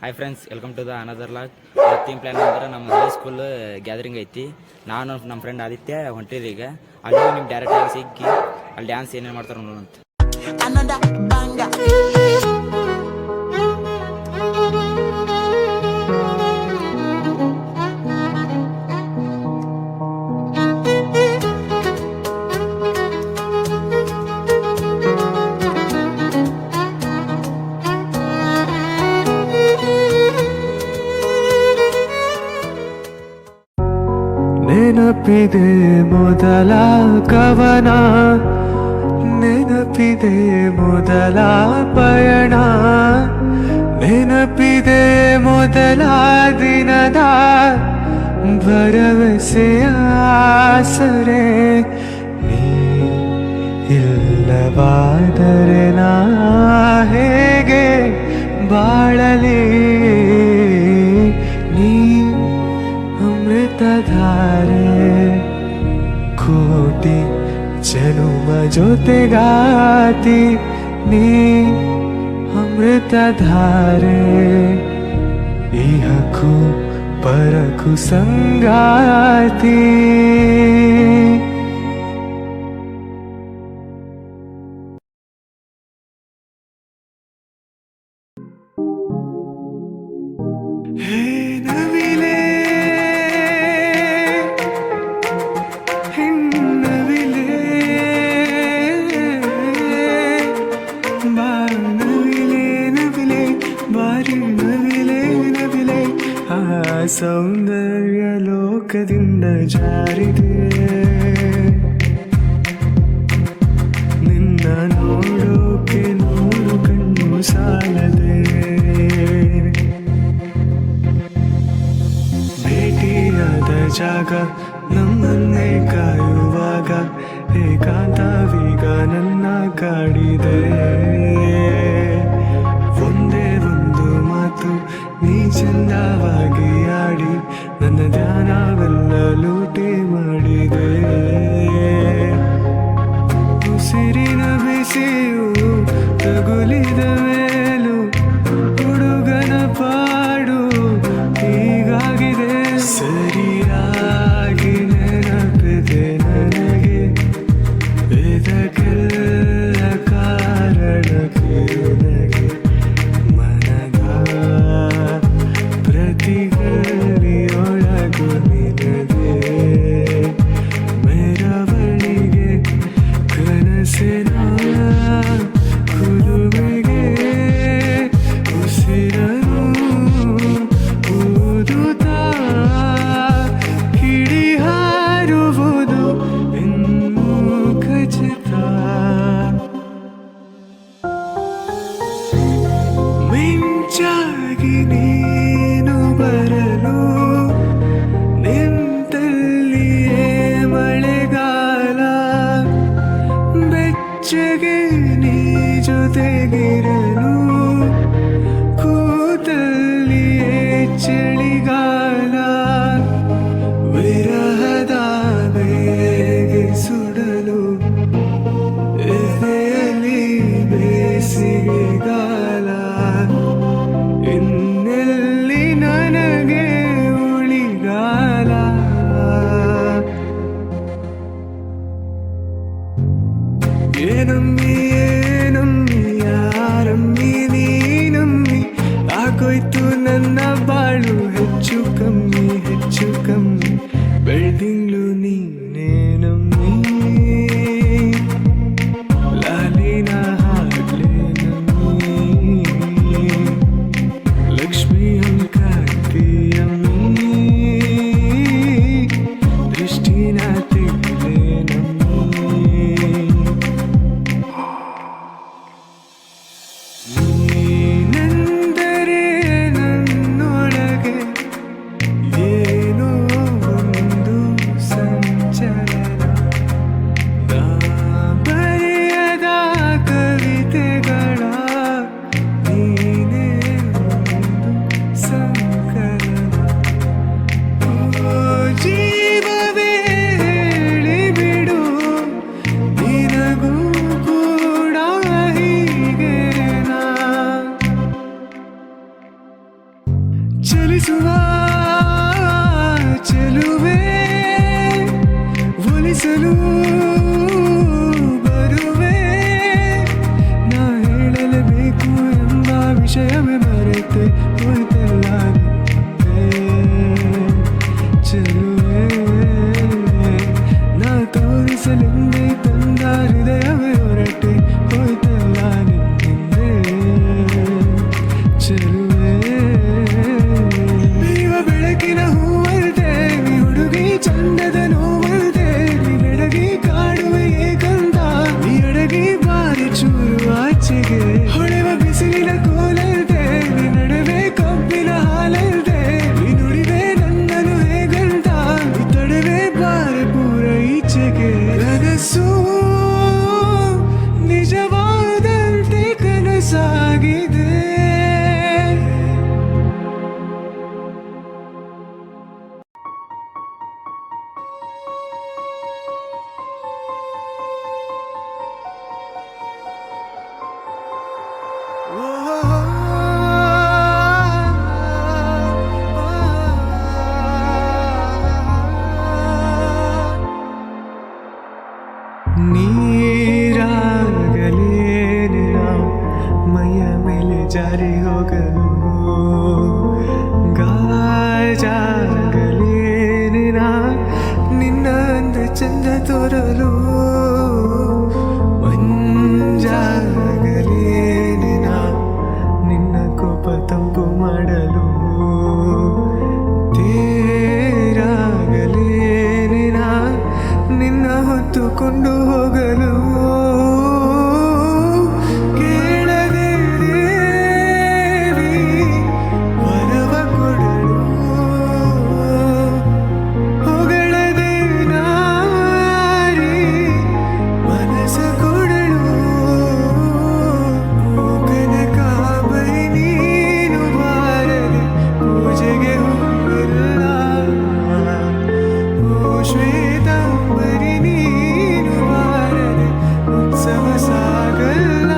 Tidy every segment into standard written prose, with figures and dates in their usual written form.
Hi friends, welcome to the another log. Theme plan ಅಂದ್ರೆ ನಮ್ಮ high school gathering ಐತಿ. ನಾನು ನಮ್ಮ ಫ್ರೆಂಡ್ ಆದಿತ್ಯ ಹೊಂಟಿರಿ. ಈಗ ಅಲ್ಲಿ ನಿಮ್ಗೆ ಡೈರೆಕ್ಟಾಗಿ ಸಿಕ್ಕಿ ಅಲ್ಲಿ ಡ್ಯಾನ್ಸ್ ಏನೇನು ಮಾಡ್ತಾರೆ ನೋಡೋಣ. ನೆನಪಿದೆ ಮೊದಲ ಕವನ, ನೆನಪಿದೆ ಮೊದಲ ಪಯಣ, ನೆನಪಿದೆ ಮೊದಲ ದಿನದ ಭರವಸೆಯ ಆಸರೆ. ನೀ ಇಲ್ಲವಾದರೆ ನಾ ಹೇಗೆ ಬಾಳಲಿ? ನೀ ಅಮೃತಧಾರೆ, ಕೋಟಿ ಜನುಮ ಜೊತೆಗಾತಿ. ನೀ ಅಮೃತಧಾರೆ, ಇಹಕು ಪರಕು ಸಂಗಾತಿ. ಹೇ ನವಿಲೆ, ಹೆಣ್ಣವಿಲೆ, ಬಾ ನವಿಲೆ ನವಿಲೆ, ಬಾರಿ ನವಿಲೆ ನವಿಲೆ. ಆ ಸೌಂದರ್ಯ ಲೋಕದಿಂದ ಜಾರಿದೆ, ನಿನ್ನ ನೋಡೋಕೆ ನೂರು ಕಣ್ಣು ಸಾಲದೆ. ಭೇಟಿಯಾದ ಜಾಗ ನಮ್ಮನ್ನೇ ಕಾಯುವಾಗ ಏಕಾಂತವೀಗ ನನ್ನ ಕಾಡಿದೆ. ಒಂದೇ ಒಂದು ಮಾತು ನೀ ಚಂದವಾಗಿ ಆಡಿ ನನ್ನ ಧ್ಯಾನವೆಲ್ಲ ಲೂಟಿ ಮಾಡಿದೆ. ಉಸಿರಿನ ಬಿಸಿಯು ತಗುಲಿದ ಮೇಲೂ ಹುಡುಗನ ಪಾಡು ಹೀಗಾಗಿದೆ. ಸರಿಯಾಗಿ ನೆನಪಿದೆ ನನಗೆ, ಇದಕ್ಕೆಲ್ಲ ಕಾರಣಕ್ಕೆ ನನಗೆ ಮನದ ಪ್ರತಿಗಳಿಯೊಳಗು ನಿನದೆ. ಮೆರವಣಿಗೆ ಕನಸಿನ ಕುಲುಮೆಗೆ ಉಸಿರನು ಊದುತ್ತಾ ಕಿಡಿ ಹಾರುವುದು ಇನ್ನೂ ಖಚಿತ. ಮಿಂಚಾಗಿ ನೀನು ಬರಲು ನಿಂತಲ್ಲಿಯೇ ಮಳೆಗಾಲ, ಬೆಚ್ಚಗೆ ನೀ ಜೊತೆಗಿರಲು ಕೂತಲ್ಲಿಯೇ ಚಳಿಗಾಲ. ವಿರಹದ ಬೇಗೆ ಸುಡಲು ಎದೆಯಲ್ಲಿ ಬೇಸಿಗೆಗಾಲ. ಇನ್ನೆಲ್ಲಿ ನನಗೆ ಒಲಿಸುವ ಚೆಲುವೆ ಒಲಿಸಲು ಬರುವೆ ನಾ ಹೇಳಲೇಬೇಕು ಎಂಬ ವಿಷಯವೇ ಮರೆತೆ ಹೋಯ್ತಲ್ಲ ಚೆಲುವೆ ನಾ ತೋರಿಸಲೆಂದೇ ತಂದ ಹೃದಯವೇ ಹೊರಟೆ ಹೋಯ್ತಲ್ಲ ನಿನ್ನಿಂದೆ ಚೆಲುವೆ ನೀವ ಬೆಳಕಿನ ಹೂವಲ್ದೆ ನೀ ಹುಡುಗಿ ಚಂದದ ನೋವಲ್ದೆ ನೀ ಬೆಡಗಿ ಕಾಡುವೆ ಏಕಂತ ನೀ ಅಡಗಿ ಬಾರಿ ಚೂರು ಆಚೆಗೆ ಹೊಳೆವ ಬಿಸಿಲಿನ ಕೋಲಲ್ದೆ ನೀ ನಡುವೆ ಕಬ್ಬಿನ ಹಾಲಲ್ದೆ ನೀ ನುಡಿವೆ ನನ್ನನು ಹೇಗಂತ ನೀ ತಡವೆ ಬಾರಿ ಪೂರ ಈಚೆಗೆ ನನಸು ನಿಜವಾದಂತೆ ಕನಸಾಗಿದೆ ನೀರಾಗಲೇನಿನ ಮೈಯ ಮೇಲೆ ಜಾರಿ ಹೋಗಲು ಗಾಜಾಗಲೇನಿನ ನಿನ್ನ ಅಂದ ಚಂದ ತೋರಲು ಮಂಜಾಗಲೇನಿನ ನಿನ್ನ ಕೋಪ ತಂಪು ಮಾಡಲು ತೇರಾಗಲೇನಿನ ನಿನ್ನ ಹೊತ್ತುಕೊಂಡು ಹೋಗಲು ಕೇಳದೆ ದೇವಿ ವರವ ಕೊಡಲು ಹೊಗಳದೆ ನಾರಿ ಮನಸ ಕೊಡಲು ಕನಕಾಂಬರಿ ನೀನು ಬಾರದೆ ಪೂಜೆಗೆ ಹೋಗಲ್ಲ ಓ ಶ್ವೇತಾಂಬರಿ ನೀನು ಬಾರದೆ ಉತ್ಸವ ಸಾಗಲ್ಲ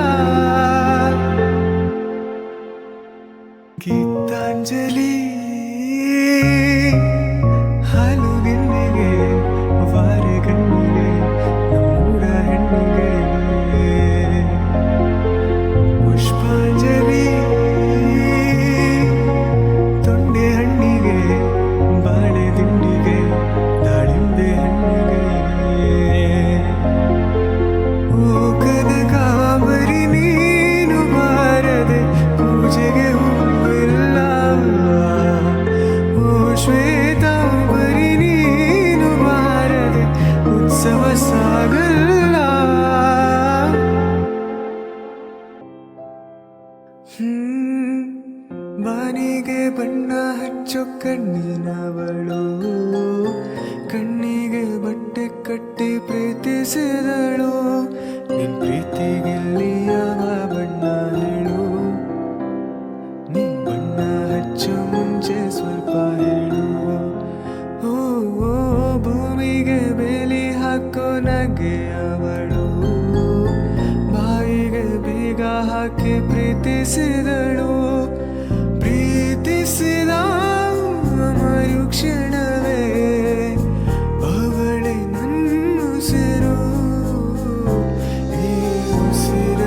ಗೀತಾಂಜಲಿ ಹಾಲು ಗಿನ್ನಿಗೆ ವಾರೆ ಗಣ್ಣಿಗೆ ನಮ್ಮೂರ ಹೆಣ್ಣಿಗೆ ಪುಷ್ಪಾಂಜಲಿ ತೊಂಡೆ ಹಣ್ಣಿಗೆ ಬಾಳೆ ದಿಂಡಿಗೆ ದಾಳಿಂಬೆ ಹಣ್ಣಿಗೆ ಓ ಕನಕಾಂಬರಿ ನೀನು ಬಾರದೆ ಪೂಜೆಗೆ ಹೂವಿಲ್ಲ ಓ ಶ್ವೇತಾಂಬರಿ ನೀನು ಬಾರದೆ ಉತ್ಸವ ಸಾಗಲ್ಲ ಬಾನಿಗೆ ಬಣ್ಣ ಹಚ್ಚೋ ಕಣ್ಣಿನವಳು ಕಣ್ಣಿಗೆ ಬಟ್ಟೆ ಕಟ್ಟಿ ಪ್ರೀತಿಸಿದಳು ನಿನ್ ಪ್ರೀತಿಗೆಲ್ಲಿ ಯಾವ ಬಣ್ಣ ಹೇಳು ನೀ ಬಣ್ಣ ಹಚ್ಚೋ ಮುಂಚೆ ಸ್ವಲ್ಪ ಹೇಳು ಓ ಓ ಭೂಮಿಗೆ ಬೇಲಿ ಹಾಕೋ ನಗೆ ಅವಳು ಬಾಯಿಗೆ ಬೀಗ ಹಾಕಿ ಪ್ರೀತಿಸಿದಳು ಪ್ರೀತಿಸಿದ ಮರುಕ್ಷಣವೇ ಅವಳೆ ನನ್ನುಸಿರು ಈ ಉಸಿರ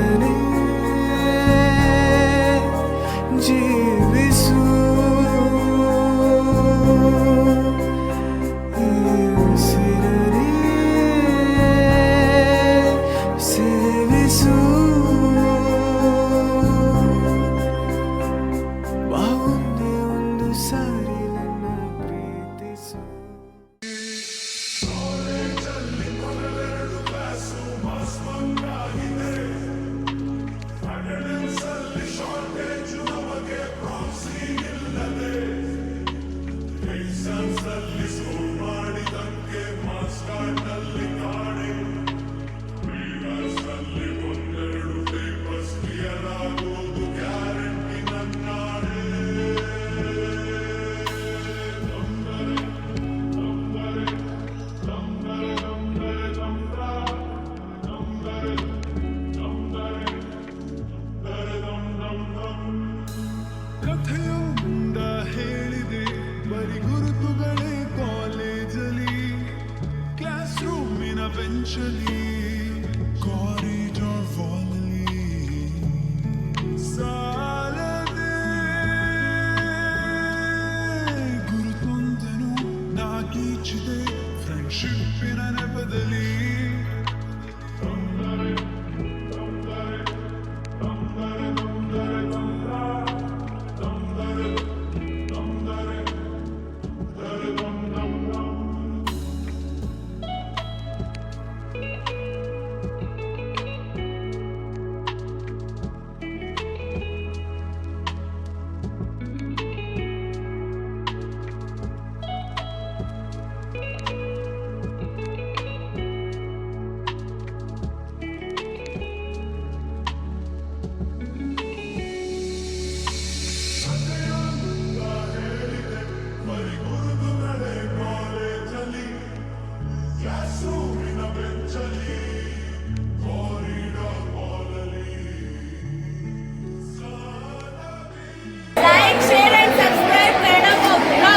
ಚಲಿ